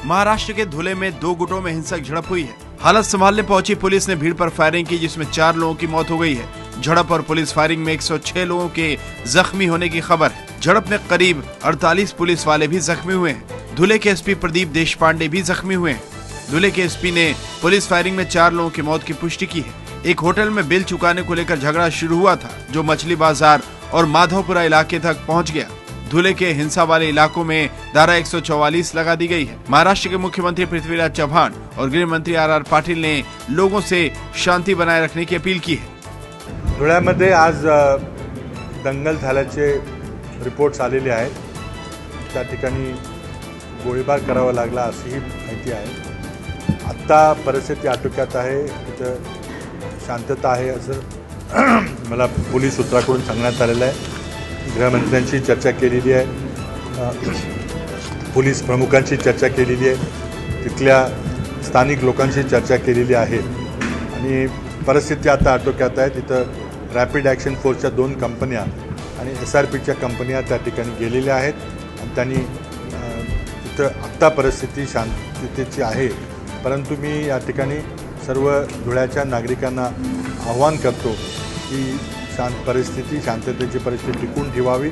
महाराष्ट्र के धुले में दो गुटों में हिंसक झड़प हुई है। हालत संभालने पहुंची पुलिस ने भीड़ पर फायरिंग की, जिसमें 4 लोगों की मौत हो गई है। झड़प और पुलिस फायरिंग में 106 लोगों के जख्मी होने की खबर है। झड़प में करीब 48 पुलिस वाले भी जख्मी हुए हैं। धुले के एसपी प्रदीप देशपांडे भी जख्मी हुए हैं। धुले के एसपी ने पुलिस फायरिंग में 4 लोगों की मौत की पुष्टि की है। एक होटल में बिल चुकाने को लेकर झगड़ा शुरू हुआ था, जो मछली बाजार और माधवपुरा इलाके तक पहुंच गया। धुले के हिंसा वाले इलाकों में धारा 144 लगा दी गई है। महाराष्ट्र के मुख्यमंत्री पृथ्वीराज चव्हाण और गृह मंत्री आर पाटील ने लोगों से शांति बनाए रखने की अपील की है। धुळ्यामध्ये आज दंगल झाल्याचे रिपोर्ट्स आलेले आहेत। त्या ठिकाणी गोळीबार करावा लागला अशीही माहिती आहे। आत्ता परिस्थिती आटोक्यात आहे, तिथं शांतता आहे असं मला पोलीस सूत्राकडून सांगण्यात आलेलं आहे। गृहमंत्र्यांची चर्चा केलेली आहे, पोलीस प्रमुखांची चर्चा केलेली आहे, तिथल्या स्थानिक लोकांशी चर्चा केलेली आहे आणि परिस्थिती आता आटोक्यात आहे। तिथं रॅपिड ॲक्शन फोर्सच्या 2 कंपन्या आणि SRPच्या कंपन्या त्या ठिकाणी गेलेल्या आहेत आणि त्यांनी तिथं आत्ता परिस्थिती शांततेची आहे। परंतु मी या ठिकाणी सर्व धुळ्याच्या नागरिकांना आवाहन करतो की शांततेची परिस्थिती टिकून ठेवावी